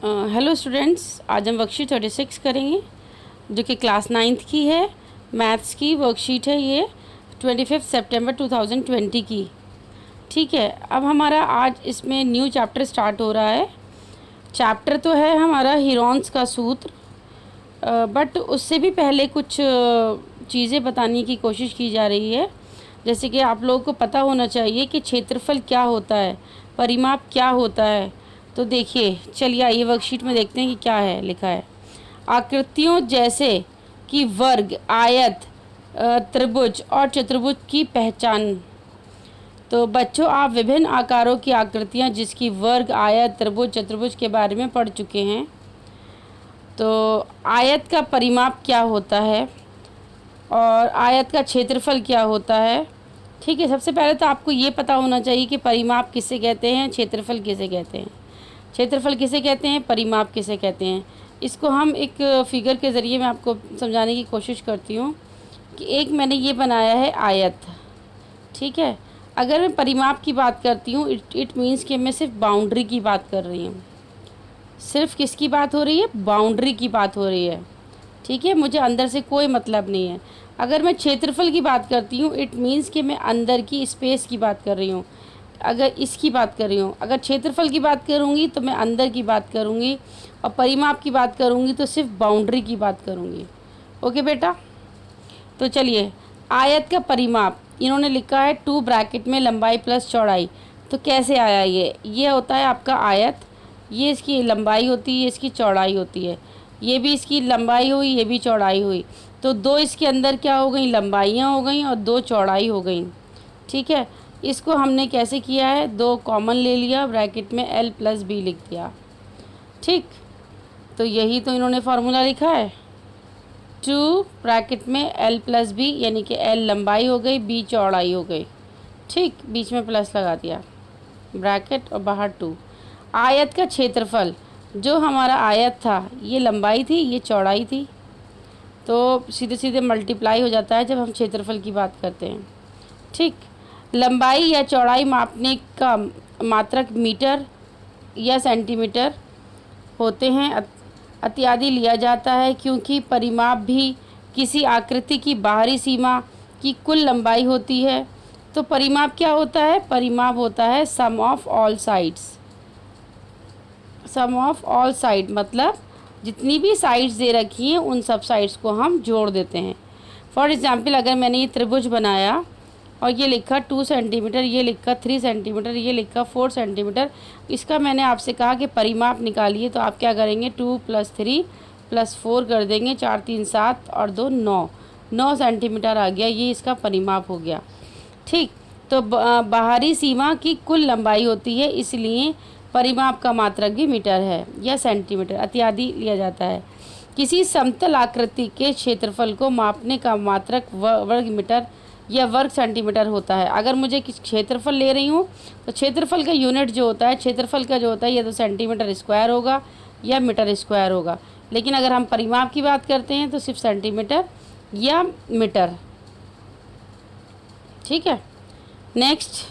Hello students, आज हम worksheet 36 करेंगे जो कि क्लास 9th की है। मैथ्स की वर्कशीट है ये 25 सितंबर 2020 की। ठीक है, अब हमारा आज इसमें न्यू चैप्टर स्टार्ट हो रहा है। चैप्टर तो है हमारा हीरोन्स का सूत्र, बट उससे भी पहले कुछ चीज़ें बताने की कोशिश की जा रही है। जैसे कि आप लोगों को पता होना चाहिए कि क्षेत्रफल क्या होता है, परिमाप क्या होता है। तो देखिए, चलिए आइए वर्कशीट में देखते हैं कि क्या है लिखा है। आकृतियों जैसे कि वर्ग, आयत, त्रिभुज और चतुर्भुज की पहचान। तो बच्चों, आप विभिन्न आकारों की आकृतियाँ जिसकी वर्ग, आयत, त्रिभुज, चतुर्भुज के बारे में पढ़ चुके हैं। तो आयत का परिमाप क्या होता है और आयत का क्षेत्रफल क्या होता है। ठीक है, सबसे पहले तो आपको ये पता होना चाहिए कि परिमाप किसे कहते हैं, क्षेत्रफल किसे कहते हैं। क्षेत्रफल किसे कहते हैं, परिमाप किसे कहते हैं। इसको हम एक फिगर के ज़रिए मैं आपको समझाने की कोशिश करती हूँ कि एक मैंने ये बनाया है आयत। ठीक है, अगर मैं परिमाप की बात करती हूँ, इट मीन्स कि मैं सिर्फ बाउंड्री की बात कर रही हूँ। सिर्फ किसकी बात हो रही है, बाउंड्री की बात हो रही है। ठीक है, मुझे अंदर से कोई मतलब नहीं है। अगर मैं क्षेत्रफल की बात करती हूँ, इट मीन्स कि मैं अंदर की स्पेस की बात कर रही हूँ। अगर इसकी बात कर रही हूँ, अगर क्षेत्रफल की बात करूँगी तो मैं अंदर की बात करूँगी, और परिमाप की बात करूँगी तो सिर्फ बाउंड्री की बात करूँगी। ओके बेटा, तो चलिए, आयत का परिमाप इन्होंने लिखा है 2 ब्रैकेट में लंबाई प्लस चौड़ाई। तो कैसे आया ये होता है आपका आयत। ये इसकी लंबाई होती है, इसकी चौड़ाई होती है। ये भी इसकी लंबाई हुई, ये भी चौड़ाई हुई। तो दो इसके अंदर क्या हो गई, लंबाइयाँ हो गई और दो चौड़ाई हो गई। ठीक है, इसको हमने कैसे किया है, दो कॉमन ले लिया, ब्रैकेट में l प्लस बी लिख दिया। ठीक, तो यही तो इन्होंने फार्मूला लिखा है। 2 ब्रैकेट में l प्लस बी, यानी कि l लंबाई हो गई, b चौड़ाई हो गई। ठीक, बीच में प्लस लगा दिया, ब्रैकेट और बाहर 2। आयत का क्षेत्रफल, जो हमारा आयत था ये लंबाई थी, ये चौड़ाई थी, तो सीधे सीधे मल्टीप्लाई हो जाता है जब हम क्षेत्रफल की बात करते हैं। ठीक, लंबाई या चौड़ाई मापने का मात्रक मीटर या सेंटीमीटर होते हैं इत्यादि लिया जाता है, क्योंकि परिमाप भी किसी आकृति की बाहरी सीमा की कुल लंबाई होती है। तो परिमाप क्या होता है, परिमाप होता है sum of all sides. Sum of all side मतलब जितनी भी साइड्स दे रखी हैं उन सब साइड्स को हम जोड़ देते हैं। फॉर एग्ज़ाम्पल, अगर मैंने ये त्रिभुज बनाया और ये लिखा 2 सेंटीमीटर, ये लिखा 3 सेंटीमीटर, ये लिखा 4 सेंटीमीटर, इसका मैंने आपसे कहा कि परिमाप निकालिए, तो आप क्या करेंगे, 2 + 3 + 4 कर देंगे, 4 3 7 और 2 9, 9 सेंटीमीटर आ गया, ये इसका परिमाप हो गया। ठीक, तो बाहरी सीमा की कुल लंबाई होती है, इसलिए परिमाप का मात्रक भी मीटर है या सेंटीमीटर इत्यादि लिया जाता है। किसी समतल आकृति के क्षेत्रफल को मापने का मात्रक वर्ग मीटर या वर्ग सेंटीमीटर होता है। अगर मुझे किस क्षेत्रफल ले रही हूँ तो क्षेत्रफल का यूनिट जो होता है, क्षेत्रफल का जो होता है, या तो सेंटीमीटर स्क्वायर होगा या मीटर स्क्वायर होगा। लेकिन अगर हम परिमाप की बात करते हैं तो सिर्फ सेंटीमीटर या मीटर। ठीक है, नेक्स्ट,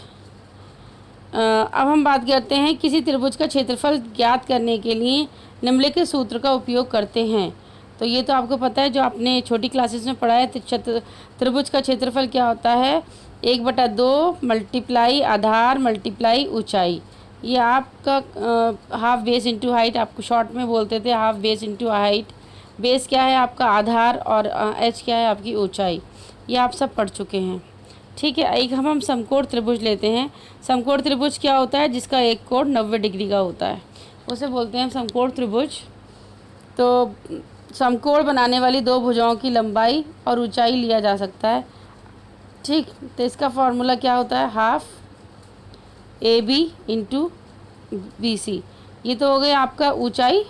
अब हम बात करते हैं किसी त्रिभुज का क्षेत्रफल ज्ञात करने के लिए निम्नलिखित सूत्र का उपयोग करते हैं। तो ये तो आपको पता है, जो आपने छोटी क्लासेस में पढ़ा है। त्रिभुज का क्षेत्रफल क्या होता है, 1/2 मल्टीप्लाई आधार मल्टीप्लाई ऊंचाई। ये आपका हाफ बेस इंटू हाइट, आपको शॉर्ट में बोलते थे half base into height. Base क्या है आपका आधार, और एच क्या है आपकी ऊंचाई। ये आप सब पढ़ चुके हैं। ठीक है, एक हम समकोण त्रिभुज लेते हैं। समकोण त्रिभुज क्या होता है, जिसका एक कोण 90 डिग्री का होता है, उसे बोलते हैं समकोण त्रिभुज। तो समकोण बनाने वाली दो भुजाओं की लंबाई और ऊंचाई लिया जा सकता है। ठीक, तो इसका फॉर्मूला क्या होता है, हाफ AB इंटू BC। ये तो हो गया आपका ऊंचाई,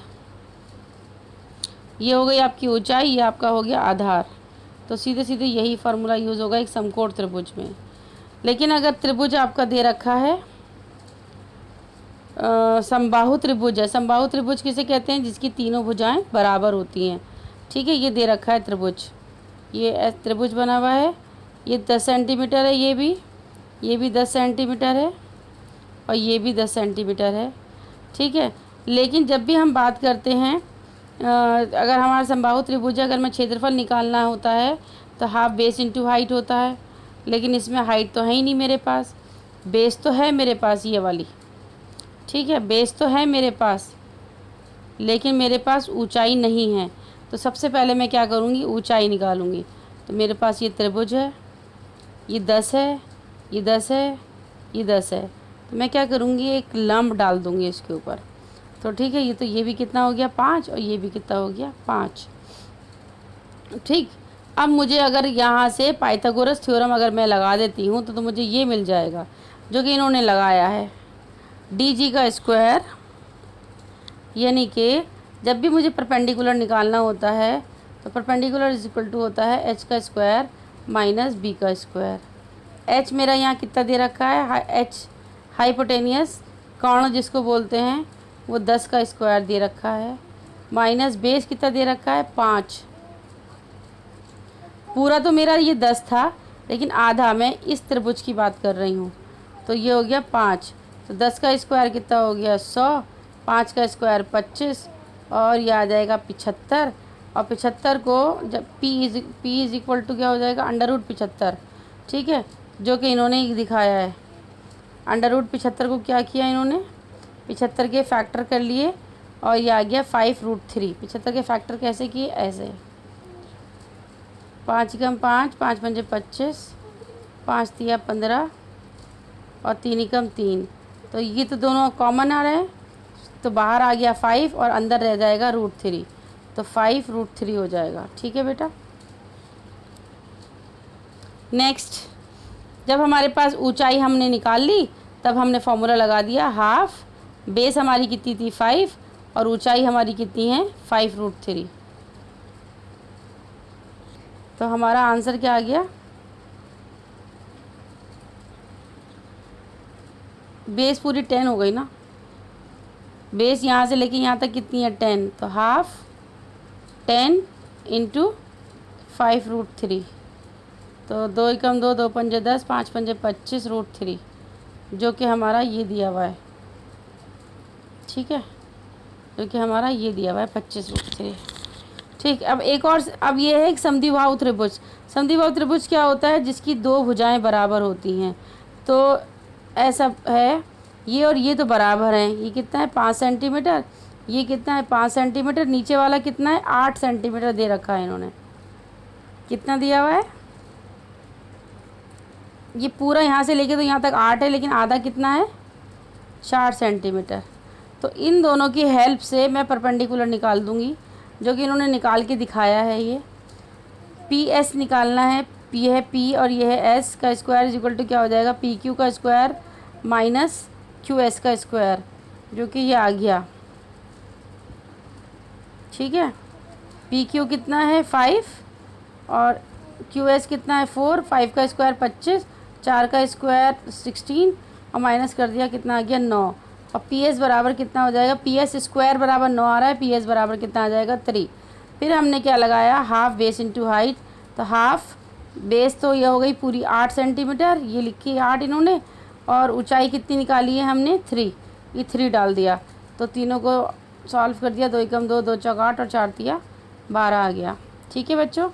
ये हो गई आपकी ऊंचाई, ये आपका हो गया आधार। तो सीधे सीधे यही फार्मूला यूज़ होगा एक समकोण त्रिभुज में। लेकिन अगर त्रिभुज आपका दे रखा है समबाहु त्रिभुज है। समबाहु त्रिभुज किसे कहते हैं, जिसकी तीनों भुजाएं बराबर होती हैं। ठीक है, ये दे रखा है त्रिभुज, ये त्रिभुज बना हुआ है, ये 10 सेंटीमीटर है, ये भी 10 सेंटीमीटर है, और ये भी 10 सेंटीमीटर है। ठीक है, लेकिन जब भी हम बात करते हैं अगर हमारा समबाहु त्रिभुज अगर मैं क्षेत्रफल निकालना होता है तो हाफ बेस इंटू हाइट होता है, लेकिन इसमें हाइट तो है ही नहीं मेरे पास, बेस तो है मेरे पास ये वाली, ठीक है, बेस तो है मेरे पास, लेकिन मेरे पास ऊंचाई नहीं है। तो सबसे पहले मैं क्या करूँगी, ऊंचाई निकालूंगी। तो मेरे पास ये त्रिभुज है, ये 10 है, ये 10 है, ये 10 है, तो मैं क्या करूँगी, एक लंब डाल दूँगी इसके ऊपर। तो ठीक है, ये भी कितना हो गया 5 और ये भी कितना हो गया 5। ठीक, अब मुझे अगर यहाँ से पाइथागोरस थ्योरम अगर मैं लगा देती हूँ तो मुझे ये मिल जाएगा जो कि इन्होंने लगाया है, डी का स्क्वायर, यानी कि जब भी मुझे परपेंडिकुलर निकालना होता है तो परपेंडिकुलर इज इक्वल टू होता है एच का स्क्वायर माइनस बी का स्क्वायर। एच मेरा यहाँ कितना दे रखा है, एच हाइपोटेनियस कर्ण जिसको बोलते हैं वो 10 का स्क्वायर दे रखा है, माइनस बेस कितना दे रखा है 5। पूरा तो मेरा ये 10 था, लेकिन आधा मैं इस त्रिभुज की बात कर रही हूँ, तो ये हो गया 5। तो 10 का स्क्वायर कितना हो गया 100, 5 का स्क्वायर 25 और ये आ जाएगा 75। और 75 को जब पी इज इक्वल टू क्या हो जाएगा, √75, ठीक है, जो कि इन्होंने दिखाया है। √75 को क्या किया इन्होंने, 75 के फैक्टर कर लिए और ये आ गया 5√3। 75 के फैक्टर कैसे किए, ऐसे 5 कम 5, 5 पंजे 25, 5 तिया 15 और 3 कम 3, तो ये तो दोनों कॉमन आ रहे हैं, तो बाहर आ गया 5 और अंदर रह जाएगा √3, तो 5√3 हो जाएगा। ठीक है बेटा। नेक्स्ट, जब हमारे पास ऊंचाई हमने निकाल ली तब हमने फॉर्मूला लगा दिया, हाफ बेस हमारी कितनी थी 5 और ऊंचाई हमारी कितनी है 5√3, तो हमारा आंसर क्या आ गया, बेस पूरी 10 हो गई ना, बेस यहाँ से लेके यहाँ तक कितनी है 10, तो हाफ 10 इंटू 5√3, तो 2 एकम 2, 2 पंजे 10, 5 पंजे 25√3, जो कि हमारा ये दिया हुआ है, ठीक है, जो कि हमारा ये दिया हुआ है 25√3। ठीक, अब एक और, अब ये है एक समद्विबाहु त्रिभुज। समद्विबाहु त्रिभुज क्या होता है, जिसकी दो भुजाएं बराबर होती हैं। तो ऐसा है, ये और ये तो बराबर हैं, ये कितना है 5 सेंटीमीटर, ये कितना है 5 सेंटीमीटर, नीचे वाला कितना है 8 सेंटीमीटर दे रखा है इन्होंने, कितना दिया हुआ है, ये पूरा यहाँ से लेके तो यहाँ तक 8 है, लेकिन आधा कितना है 4 सेंटीमीटर। तो इन दोनों की हेल्प से मैं परपेंडिकुलर निकाल दूँगी, जो कि इन्होंने निकाल के दिखाया है। ये पी एस निकालना है, पी है पी और ये है एस का स्क्वायर इज इक्वल टू क्या हो जाएगा, पी क्यू का स्क्वायर माइनस क्यू एस का स्क्वायर, जो कि ये आ गया, ठीक है। पी क्यू कितना है 5 और क्यू एस कितना है 4, 5 का स्क्वायर 25, 4 का स्क्वायर 16 और माइनस कर दिया कितना आ गया 9, और पी एस बराबर कितना हो जाएगा, पी एस स्क्वायर बराबर 9 आ रहा है, पी एस बराबर कितना आ जाएगा 3। फिर हमने क्या लगाया, हाफ बेस इंटू हाइट, तो हाफ बेस तो ये हो गई पूरी 8 सेंटीमीटर, ये लिखी 8 इन्होंने, और ऊंचाई कितनी निकाली है हमने 3, ये 3 डाल दिया, तो तीनों को सॉल्व कर दिया, 2 एकम 2, 2 चौक 8 और 4 तिया 12 आ गया। ठीक है बच्चों।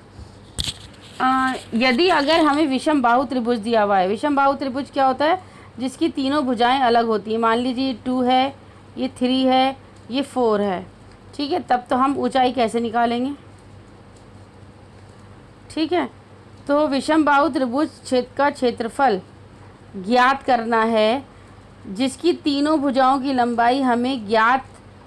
यदि अगर हमें विषम बाहु त्रिभुज दिया हुआ है, विषम बाहु त्रिभुज क्या होता है, जिसकी तीनों भुजाएं अलग होती हैं, मान लीजिए 2 है, ये 3 है, ये 4 है, ठीक है, तब तो हम ऊंचाई कैसे निकालेंगे। ठीक है, तो विषम बाहु त्रिभुज क्षेत्र का क्षेत्रफल ज्ञात करना है, जिसकी तीनों भुजाओं की लंबाई हमें ज्ञात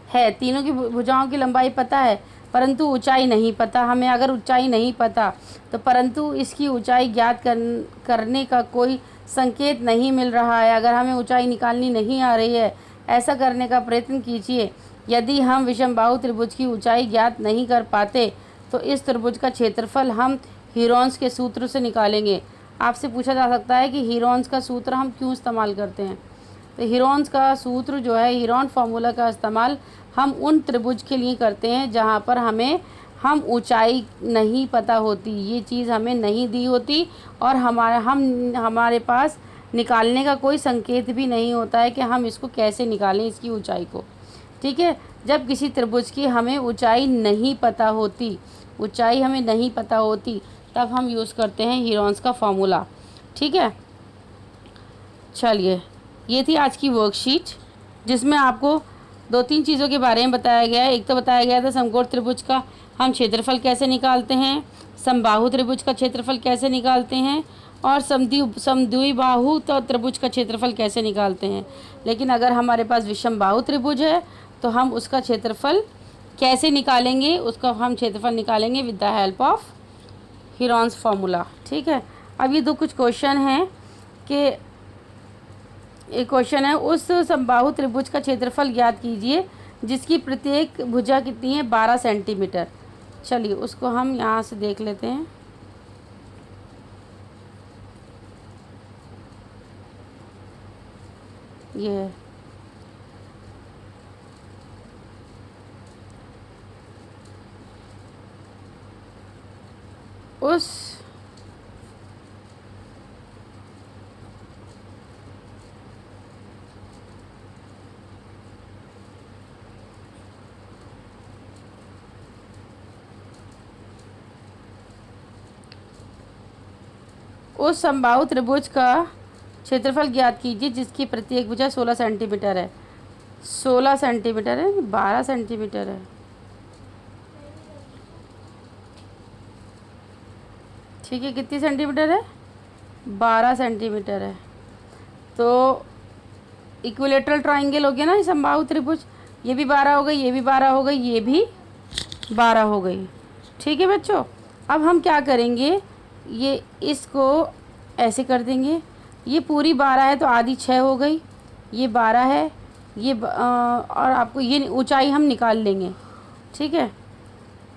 है, तीनों की भुजाओं की लंबाई पता है परंतु ऊंचाई नहीं पता हमें। अगर ऊंचाई नहीं पता तो परंतु इसकी ऊंचाई ज्ञात करने का कोई संकेत नहीं मिल रहा है, अगर हमें ऊंचाई निकालनी नहीं आ रही है, ऐसा करने का प्रयत्न कीजिए। यदि हम विषमबाहु त्रिभुज की ऊंचाई ज्ञात नहीं कर पाते तो इस त्रिभुज का क्षेत्रफल हम हीरोन्स के सूत्र से निकालेंगे। आपसे पूछा जा सकता है कि हीरोन्स का सूत्र हम क्यों इस्तेमाल करते हैं। तो हीरोन्स का सूत्र जो है, हीरोन फार्मूला का इस्तेमाल हम उन त्रिभुज के लिए करते हैं जहाँ पर हम ऊंचाई नहीं पता होती, ये चीज़ हमें नहीं दी होती और हमारे पास निकालने का कोई संकेत भी नहीं होता है कि हम इसको कैसे निकालें, इसकी ऊंचाई को। ठीक है। जब किसी त्रिभुज की हमें ऊंचाई नहीं पता होती, ऊंचाई हमें नहीं पता होती, तब हम यूज़ करते हैं हीरोन्स का फॉर्मूला। ठीक है, चलिए ये थी आज की वर्कशीट, जिसमें आपको 2-3 चीज़ों के बारे में बताया गया है। एक तो बताया गया था समकोण त्रिभुज का हम क्षेत्रफल कैसे निकालते हैं, समबाहु त्रिभुज का क्षेत्रफल कैसे निकालते हैं, और समद्विबाहु त्रिभुज का क्षेत्रफल कैसे निकालते हैं। लेकिन अगर हमारे पास विषमबाहु त्रिभुज है तो हम उसका क्षेत्रफल कैसे निकालेंगे, उसका हम क्षेत्रफल निकालेंगे with the help of Heron's formula. ठीक है, अब ये कुछ क्वेश्चन हैं कि एक क्वेश्चन है, उस समबाहु त्रिभुज का क्षेत्रफल ज्ञात कीजिए जिसकी प्रत्येक भुजा कितनी है, 12 सेंटीमीटर। चलिए उसको हम यहाँ से देख लेते हैं। ये उस समबाहु त्रिभुज का क्षेत्रफल ज्ञात कीजिए जिसकी प्रत्येक भुजा 16 सेंटीमीटर है। 16 सेंटीमीटर है, 12 सेंटीमीटर है। ठीक है, कितनी सेंटीमीटर है, 12 सेंटीमीटर है। तो इक्विलेटरल ट्राइंगल हो गया ना ये समबाहु त्रिभुज, ये भी 12 हो गई, ये भी 12 हो गई, ये भी 12 हो गई। ठीक है बच्चों, अब हम क्या करेंगे, ये इसको ऐसे कर देंगे, ये पूरी 12 है तो आधी 6 हो गई, ये 12 है, ये और आपको ये ऊंचाई हम निकाल लेंगे। ठीक है,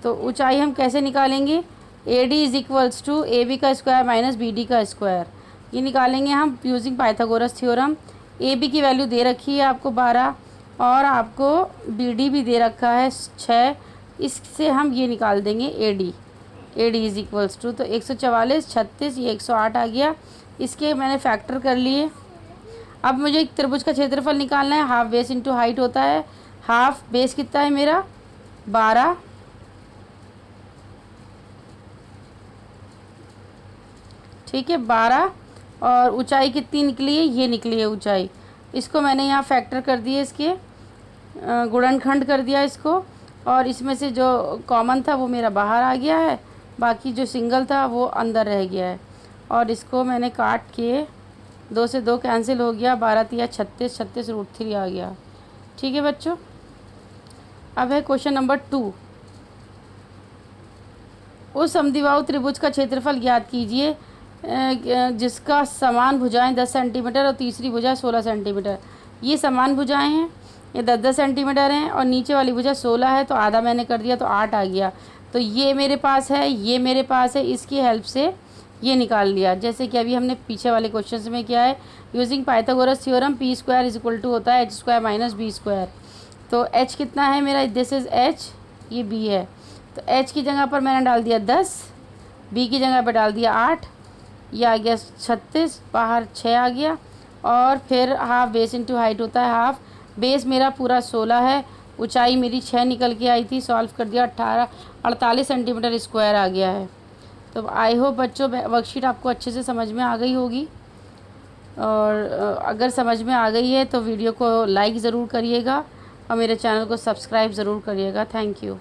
तो ऊंचाई हम कैसे निकालेंगे, AD is equals to AB का स्क्वायर माइनस BD का स्क्वायर, ये निकालेंगे हम यूजिंग पाइथागोरस थ्योरम। AB की वैल्यू दे रखी है आपको 12 और आपको BD भी दे रखा है 6, इससे हम ये निकाल देंगे AD इज इक्वल्स टू, तो 144, 36, ये 108 आ गया, इसके मैंने फैक्टर कर लिए। अब मुझे एक त्रिभुज का क्षेत्रफल निकालना है, हाफ बेस इंटू हाइट होता है, हाफ बेस कितना है मेरा 12, ठीक है 12, और ऊंचाई कितनी निकली है, ये निकली है ऊंचाई, इसको मैंने यहाँ फैक्टर कर दिए, इसके गुणनखंड कर दिया इसको, और इसमें से जो कॉमन था वो मेरा बाहर आ गया है, बाकी जो सिंगल था वो अंदर रह गया है, और इसको मैंने काट के 2 से 2 कैंसिल हो गया, 12 तिया 36, 36 रूट 3 आ गया। ठीक है बच्चों, अब है क्वेश्चन नंबर 2, उस समद्विबाहु त्रिभुज का क्षेत्रफल ज्ञात कीजिए जिसका समान भुजाएं 10 सेंटीमीटर और तीसरी भुजा 16 सेंटीमीटर। ये समान भुजाएं हैं, ये 10-10 सेंटीमीटर हैं, और नीचे वाली भुजा 16 है, तो आधा मैंने कर दिया तो 8 आ गया। तो ये मेरे पास है, ये मेरे पास है, इसकी हेल्प से ये निकाल लिया, जैसे कि अभी हमने पीछे वाले क्वेश्चन में किया है। Using Pythagoras theorem P square is equal to होता है H square minus B square. तो H कितना है मेरा, दिस इज़ H, ये B है, तो H की जगह पर मैंने डाल दिया 10, B की जगह पर डाल दिया 8, ये आ गया 36, बाहर 6 आ गया, और फिर हाफ बेस इंटू हाइट होता है हाफ, बेस मेरा पूरा 16 है, ऊंचाई मेरी 6 निकल के आई थी, सॉल्व कर दिया 48 सेंटीमीटर स्क्वायर आ गया है। तो आई होप बच्चों वर्कशीट आपको अच्छे से समझ में आ गई होगी, और अगर समझ में आ गई है तो वीडियो को लाइक ज़रूर करिएगा और मेरे चैनल को सब्सक्राइब ज़रूर करिएगा। Thank you.